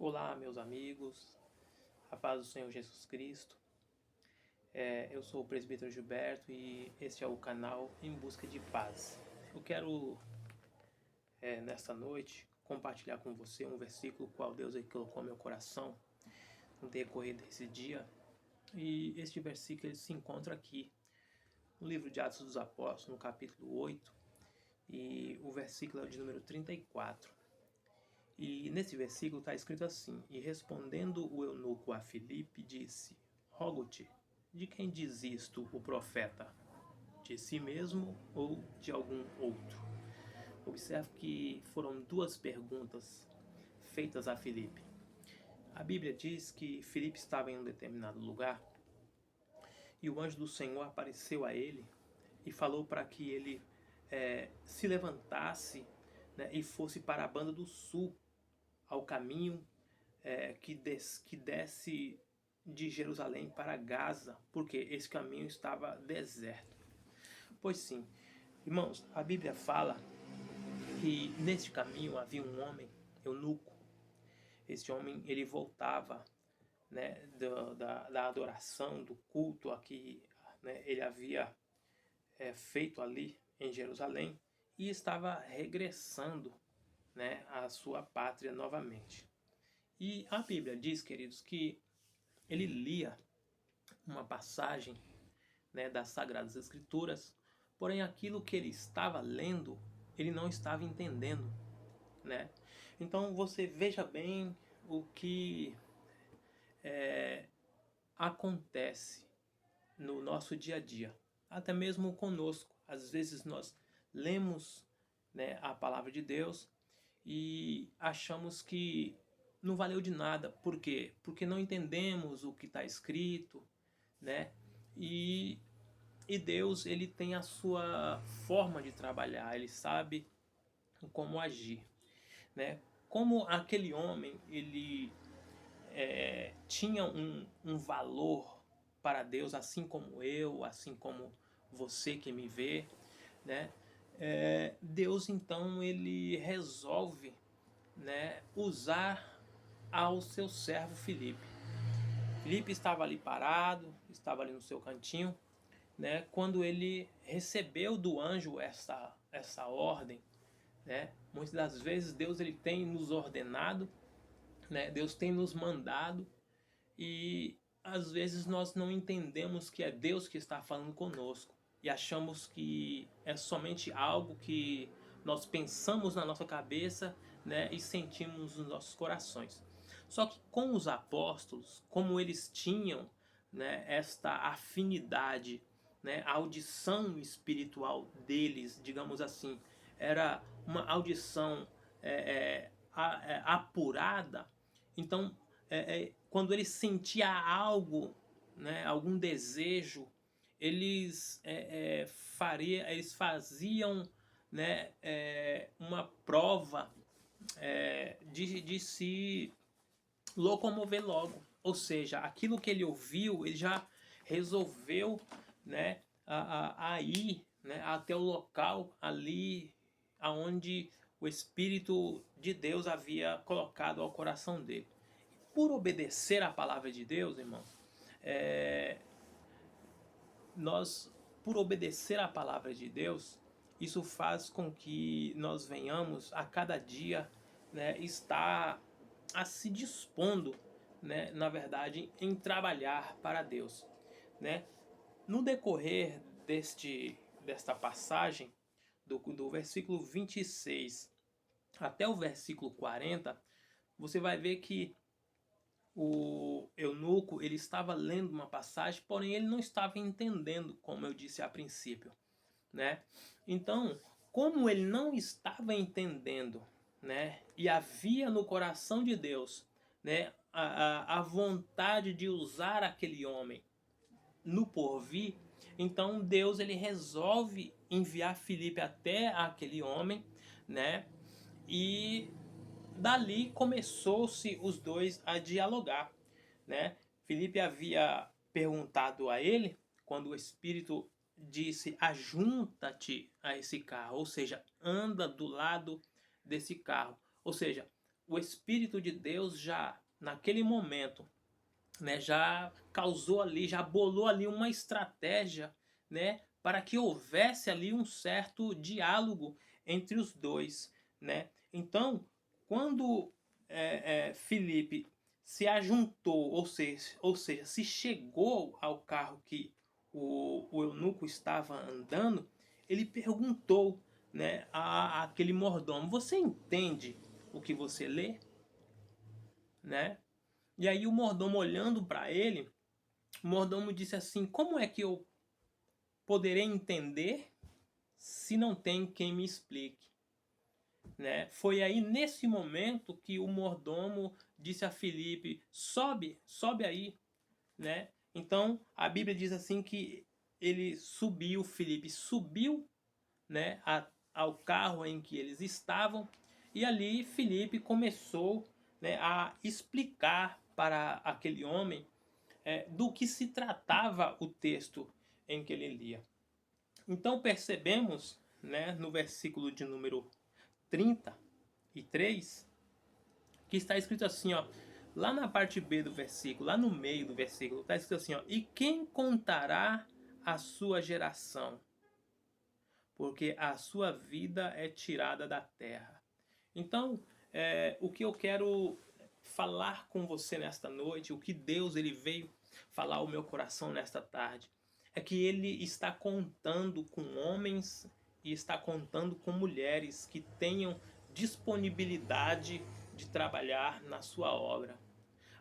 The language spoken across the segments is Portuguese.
Olá, meus amigos, a paz do Senhor Jesus Cristo. Eu sou o presbítero Gilberto e este é o canal Em Busca de Paz. Eu quero, nesta noite, compartilhar com você um versículo qual Deus colocou no meu coração no decorrer desse dia. E este versículo ele se encontra aqui no livro de Atos dos Apóstolos, no capítulo 8, e o versículo é de número 34. E nesse versículo está escrito assim: E respondendo o eunuco a Filipe, disse: Rogo-te, de quem diz isto o profeta? De si mesmo ou de algum outro? Observe que foram duas perguntas feitas a Filipe. A Bíblia diz que Filipe estava em um determinado lugar e o anjo do Senhor apareceu a ele e falou para que ele se levantasse, né, e fosse para a banda do sul, ao caminho que desce de Jerusalém para Gaza, porque esse caminho estava deserto. Pois sim, irmãos, a Bíblia fala que neste caminho havia um homem, eunuco. Esse homem ele voltava, né, da adoração, do culto a que, né, ele havia feito ali em Jerusalém e estava regressando, né, à sua pátria novamente. E a Bíblia diz, queridos, que ele lia uma passagem, né, das Sagradas Escrituras, porém aquilo que ele estava lendo, ele não estava entendendo, né? Então você veja bem o que acontece no nosso dia a dia, até mesmo conosco. Às vezes nós lemos, né, a palavra de Deus e achamos que não valeu de nada. Por quê? Porque não entendemos o que está escrito, né? E, e Deus, ele tem a sua forma de trabalhar, ele sabe como agir, né? Como aquele homem, ele tinha um valor para Deus, assim como eu, assim como você que me vê, né? Deus então ele resolve, né, usar ao seu servo Filipe. Filipe estava ali parado, estava ali no seu cantinho, né? Quando ele recebeu do anjo essa ordem, né? Muitas das vezes Deus ele tem nos ordenado, né? Deus tem nos mandado e às vezes nós não entendemos que é Deus que está falando conosco e achamos que é somente algo que nós pensamos na nossa cabeça, né, e sentimos nos nossos corações. Só que com os apóstolos, como eles tinham, né, esta afinidade, né, a audição espiritual deles, digamos assim, era uma audição apurada. Então quando ele sentia algo, né, algum desejo, eles faziam, né, uma prova de se locomover logo. Ou seja, aquilo que ele ouviu, ele já resolveu, né, a ir, né, até o local ali aonde o Espírito de Deus havia colocado ao coração dele. Por obedecer à palavra de Deus, irmão, nós, por obedecer à palavra de Deus, isso faz com que nós venhamos a cada dia, né, estar a se dispondo, né, na verdade, em trabalhar para Deus, né? No decorrer desta passagem, do versículo 26 até o versículo 40, você vai ver que o eunuco ele estava lendo uma passagem, porém ele não estava entendendo, como eu disse a princípio, né? Então, como ele não estava entendendo, né, e havia no coração de Deus, né, a vontade de usar aquele homem no porvir, então Deus ele resolve enviar Filipe até aquele homem, né? E dali começou-se os dois a dialogar, né? Filipe havia perguntado a ele quando o Espírito disse: ajunta-te a esse carro, ou seja, anda do lado desse carro. Ou seja, o Espírito de Deus já, naquele momento, né, já causou ali, já bolou ali uma estratégia, né, para que houvesse ali um certo diálogo entre os dois, né? Então, quando Filipe se ajuntou, ou seja, se chegou ao carro que o eunuco estava andando, ele perguntou, né, àquele mordomo: você entende o que você lê? Né? E aí o mordomo, olhando para ele, o mordomo disse assim: como é que eu poderei entender se não tem quem me explique? Né? Foi aí nesse momento que o mordomo disse a Filipe: sobe, sobe aí. Né? Então a Bíblia diz assim que ele subiu, Filipe subiu, né, ao carro em que eles estavam, e ali Filipe começou, né, a explicar para aquele homem do que se tratava o texto em que ele lia. Então percebemos, né, no versículo de número 33, que está escrito assim, ó, lá na parte B do versículo, lá no meio do versículo, está escrito assim, ó: e quem contará a sua geração? Porque a sua vida é tirada da terra. Então, o que eu quero falar com você nesta noite, o que Deus ele veio falar ao meu coração nesta tarde, é que Ele está contando com homens e está contando com mulheres que tenham disponibilidade de trabalhar na sua obra.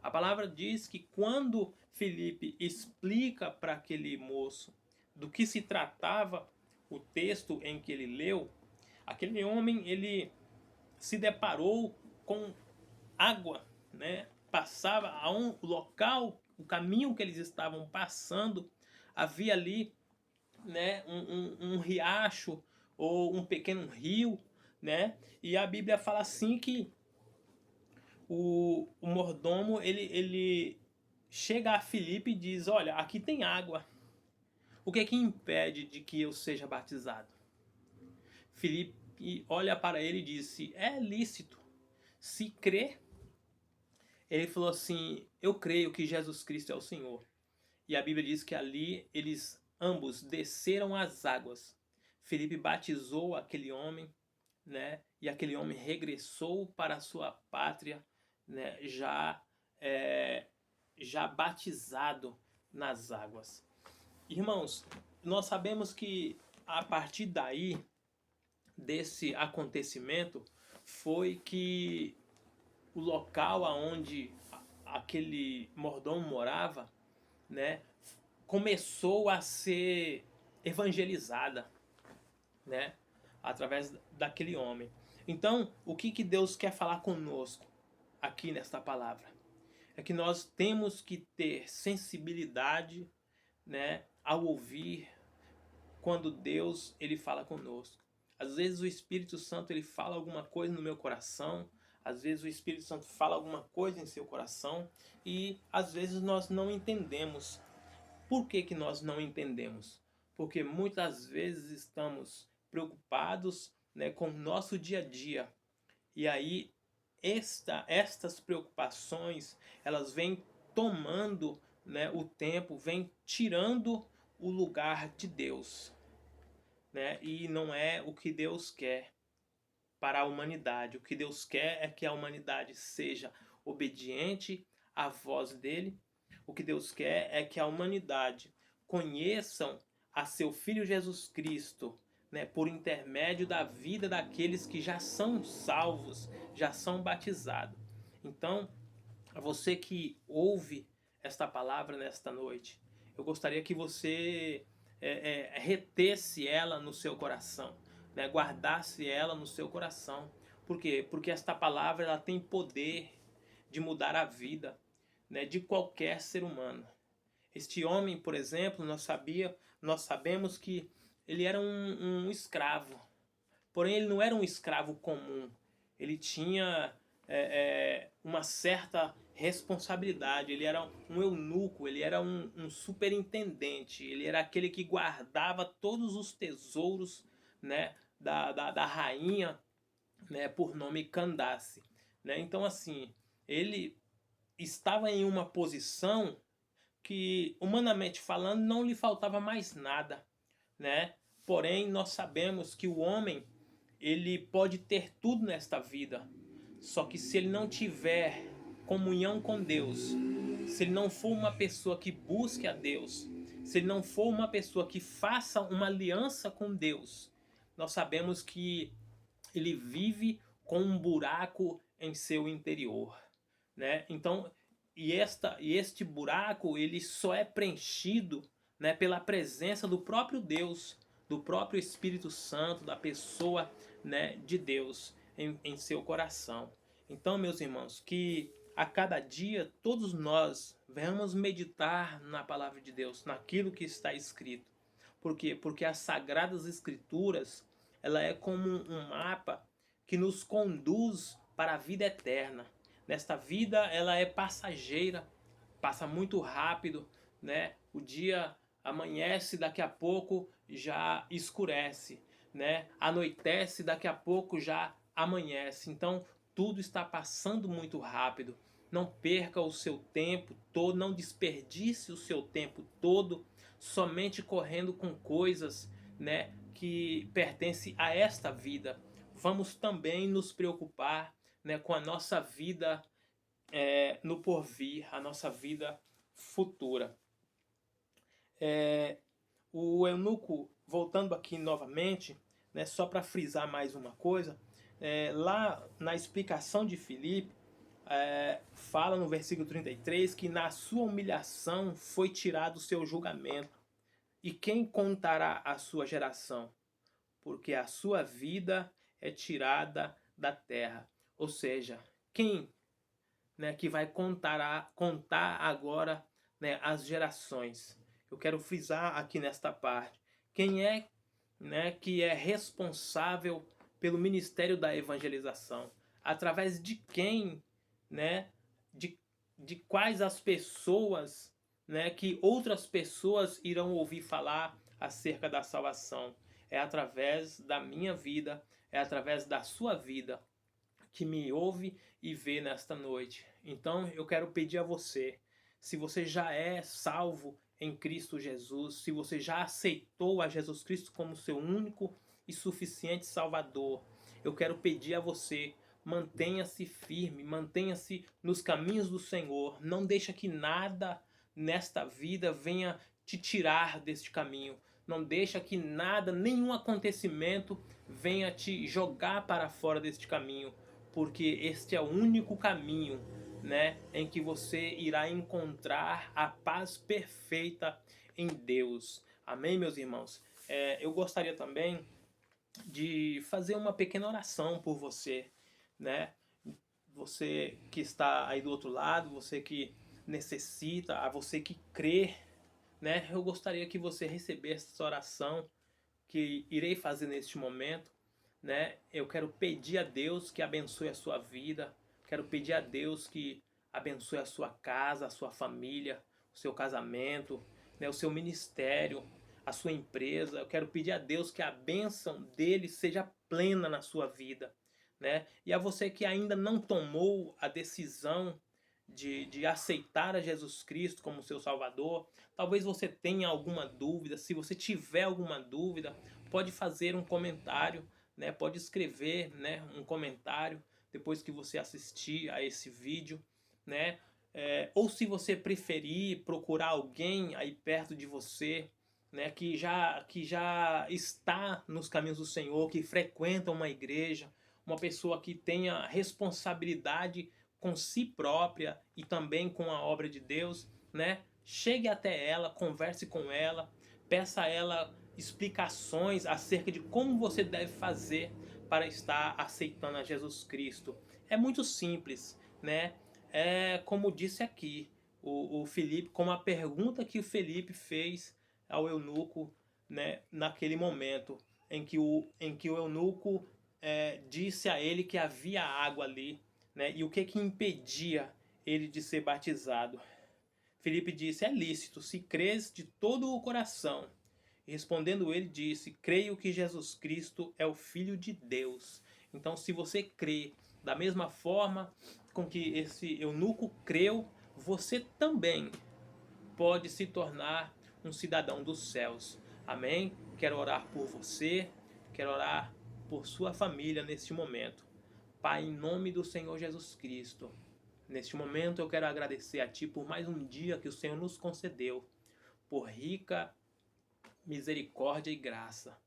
A palavra diz que quando Filipe explica para aquele moço do que se tratava o texto em que ele leu, aquele homem ele se deparou com água, né? Passava a um local, o caminho que eles estavam passando, havia ali, né, um riacho ou um pequeno rio, né? E a Bíblia fala assim que o mordomo ele chega a Filipe e diz: olha, aqui tem água. O que é que impede de que eu seja batizado? Filipe olha para ele e disse: é lícito. Se crê. Ele falou assim: eu creio que Jesus Cristo é o Senhor. E a Bíblia diz que ali eles ambos desceram as águas. Filipe batizou aquele homem, né? E aquele homem regressou para a sua pátria, né? Já batizado nas águas. Irmãos, nós sabemos que a partir daí, desse acontecimento, foi que o local aonde aquele mordomo morava, né, começou a ser evangelizada, né, através daquele homem. Então, o que Deus quer falar conosco aqui nesta palavra? É que nós temos que ter sensibilidade, né, ao ouvir quando Deus ele fala conosco. Às vezes o Espírito Santo ele fala alguma coisa no meu coração, às vezes o Espírito Santo fala alguma coisa em seu coração e às vezes nós não entendemos. Por que nós não entendemos? Porque muitas vezes estamos preocupados, né, com o nosso dia a dia. E aí estas preocupações, elas vêm tomando, né, o tempo, vêm tirando o lugar de Deus, né? E não é o que Deus quer para a humanidade. O que Deus quer é que a humanidade seja obediente à voz dele. O que Deus quer é que a humanidade conheçam a seu Filho Jesus Cristo, né, por intermédio da vida daqueles que já são salvos, já são batizados. Então, você que ouve esta palavra nesta noite, eu gostaria que você retesse ela no seu coração, né? Guardasse ela no seu coração. Por quê? Porque esta palavra ela tem poder de mudar a vida, né, de qualquer ser humano. Este homem, por exemplo, nós sabemos que ele era um escravo. Porém, ele não era um escravo comum. Ele tinha uma certa responsabilidade. Ele era um eunuco, ele era um superintendente. Ele era aquele que guardava todos os tesouros, né, da rainha, né, por nome Candace. né? Então, assim, ele estava em uma posição que, humanamente falando, não lhe faltava mais nada, né? Porém, nós sabemos que o homem, ele pode ter tudo nesta vida, só que se ele não tiver comunhão com Deus, se ele não for uma pessoa que busque a Deus, se ele não for uma pessoa que faça uma aliança com Deus, nós sabemos que ele vive com um buraco em seu interior, né? Então, este buraco ele só é preenchido, né, pela presença do próprio Deus, do próprio Espírito Santo, da pessoa, né, de Deus em seu coração. Então, meus irmãos, que a cada dia todos nós venhamos meditar na palavra de Deus, naquilo que está escrito. Por quê? Porque as Sagradas Escrituras, ela é como um mapa que nos conduz para a vida eterna. Nesta vida ela é passageira, passa muito rápido, né? O dia amanhece, daqui a pouco já escurece, né? Anoitece, daqui a pouco já amanhece. Então tudo está passando muito rápido. Não perca o seu tempo todo, não desperdice o seu tempo todo somente correndo com coisas, né, que pertencem a esta vida. Vamos também nos preocupar, né, com a nossa vida no porvir, a nossa vida futura. O eunuco, voltando aqui novamente, né, só para frisar mais uma coisa, lá na explicação de Filipe, fala no versículo 33 que na sua humilhação foi tirado o seu julgamento. E quem contará a sua geração? Porque a sua vida é tirada da terra. Ou seja, quem, né, que vai contar agora, né, as gerações? Eu quero frisar aqui nesta parte. Quem é, né, que é responsável pelo ministério da evangelização? Através de quem, né, de quais as pessoas, né, que outras pessoas irão ouvir falar acerca da salvação? É através da minha vida, é através da sua vida que me ouve e vê nesta noite. Então eu quero pedir a você, se você já é salvo em Cristo Jesus, se você já aceitou a Jesus Cristo como seu único e suficiente Salvador, eu quero pedir a você, mantenha-se firme, mantenha-se nos caminhos do Senhor, não deixa que nada nesta vida venha te tirar deste caminho, não deixa que nada, nenhum acontecimento venha te jogar para fora deste caminho, porque este é o único caminho, né, em que você irá encontrar a paz perfeita em Deus. Amém, meus irmãos? Eu gostaria também de fazer uma pequena oração por você, né? Você que está aí do outro lado, você que necessita, a você que crê, né? Eu gostaria que você recebesse essa oração que irei fazer neste momento, né? Eu quero pedir a Deus que abençoe a sua vida, quero pedir a Deus que abençoe a sua casa, a sua família, o seu casamento, né? O seu ministério, a sua empresa. Eu quero pedir a Deus que a bênção dele seja plena na sua vida, né? E a você que ainda não tomou a decisão de aceitar a Jesus Cristo como seu Salvador, talvez você tenha alguma dúvida. Se você tiver alguma dúvida, pode fazer um comentário, né? Pode escrever, né, um comentário depois que você assistir a esse vídeo, né? Ou se você preferir procurar alguém aí perto de você, né, que já está nos caminhos do Senhor, que frequenta uma igreja, uma pessoa que tenha responsabilidade com si própria e também com a obra de Deus, né? Chegue até ela, converse com ela, peça a ela explicações acerca de como você deve fazer para estar aceitando a Jesus Cristo. É muito simples, né? É como disse aqui o Felipe, como a pergunta que o Felipe fez ao eunuco, né, naquele momento em que o eunuco disse a ele que havia água ali, né, e o que impedia ele de ser batizado. Felipe disse: é lícito, se crês de todo o coração. E respondendo ele, disse: creio que Jesus Cristo é o Filho de Deus. Então, se você crê Da mesma forma com que esse eunuco creu, você também pode se tornar um cidadão dos céus. Amém? Quero orar por você, quero orar por sua família neste momento. Pai, em nome do Senhor Jesus Cristo, neste momento eu quero agradecer a Ti por mais um dia que o Senhor nos concedeu, por rica misericórdia e graça.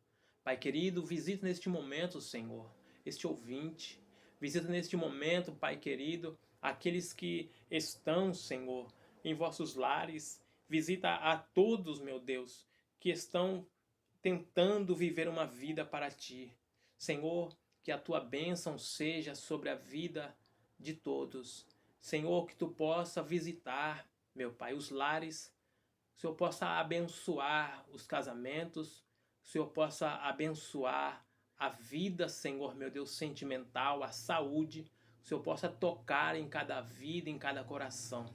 Pai querido, visita neste momento, Senhor, este ouvinte. Visita neste momento, Pai querido, aqueles que estão, Senhor, em vossos lares. Visita a todos, meu Deus, que estão tentando viver uma vida para Ti. Senhor, que a Tua bênção seja sobre a vida de todos. Senhor, que Tu possa visitar, meu Pai, os lares. Que o Senhor possa abençoar os casamentos. Que o Senhor possa abençoar a vida, Senhor, meu Deus, sentimental, a saúde. Que o Senhor possa tocar em cada vida, em cada coração.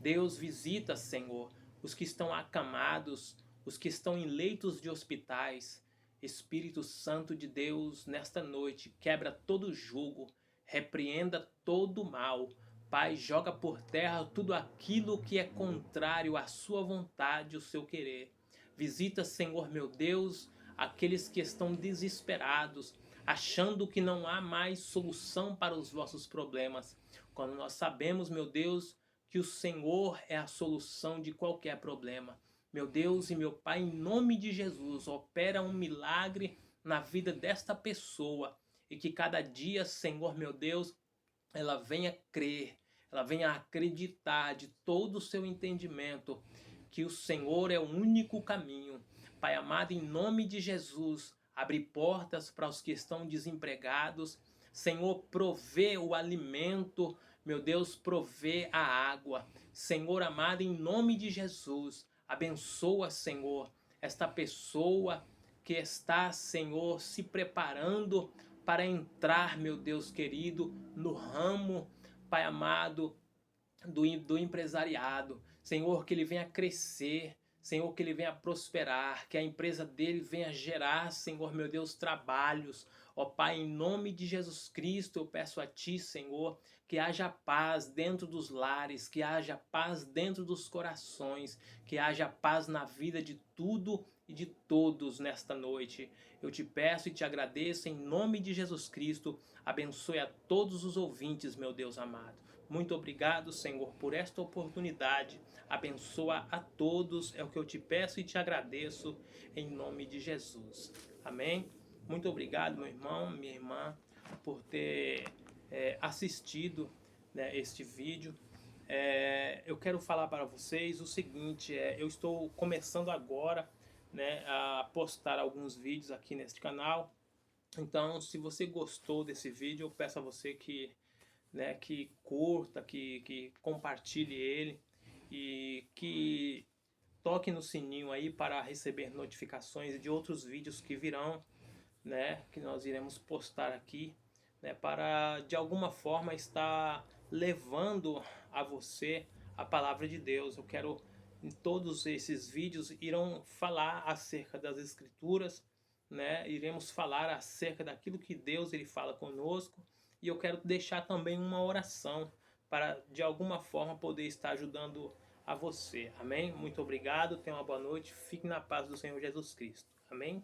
Deus, visita, Senhor, os que estão acamados, os que estão em leitos de hospitais. Espírito Santo de Deus, nesta noite, quebra todo jugo, repreenda todo mal. Pai, joga por terra tudo aquilo que é contrário à sua vontade, o seu querer. Visita, Senhor meu Deus, aqueles que estão desesperados, achando que não há mais solução para os vossos problemas. Quando nós sabemos, meu Deus, que o Senhor é a solução de qualquer problema. Meu Deus e meu Pai, em nome de Jesus, opera um milagre na vida desta pessoa e que cada dia, Senhor meu Deus, ela venha crer, ela venha acreditar de todo o seu entendimento que o Senhor é o único caminho. Pai amado, em nome de Jesus, abre portas para os que estão desempregados. Senhor, provê o alimento, meu Deus, provê a água. Senhor amado, em nome de Jesus, abençoa, Senhor, esta pessoa que está, Senhor, se preparando para entrar, meu Deus querido, no ramo, Pai amado, do empresariado. Senhor, que ele venha crescer, Senhor, que ele venha prosperar, que a empresa dele venha gerar, Senhor, meu Deus, trabalhos. Ó Pai, em nome de Jesus Cristo, eu peço a Ti, Senhor, que haja paz dentro dos lares, que haja paz dentro dos corações, que haja paz na vida de tudo e de todos nesta noite. Eu te peço e te agradeço em nome de Jesus Cristo. Abençoe a todos os ouvintes, meu Deus amado. Muito obrigado, Senhor, por esta oportunidade. Abençoa a todos, é o que eu te peço e te agradeço em nome de Jesus. Amém? Muito obrigado, meu irmão, minha irmã, por ter assistido, né, este vídeo. Eu quero falar para vocês o seguinte, eu estou começando agora, né, a postar alguns vídeos aqui neste canal. Então, se você gostou desse vídeo, eu peço a você que curta, que compartilhe ele e que toque no sininho aí para receber notificações de outros vídeos que virão, né, que nós iremos postar aqui, né, para de alguma forma estar levando a você a palavra de Deus. Eu quero, em todos esses vídeos, irão falar acerca das Escrituras, né, iremos falar acerca daquilo que Deus ele fala conosco, e eu quero deixar também uma oração para de alguma forma poder estar ajudando a você. Amém? Muito obrigado, tenha uma boa noite, fique na paz do Senhor Jesus Cristo. Amém?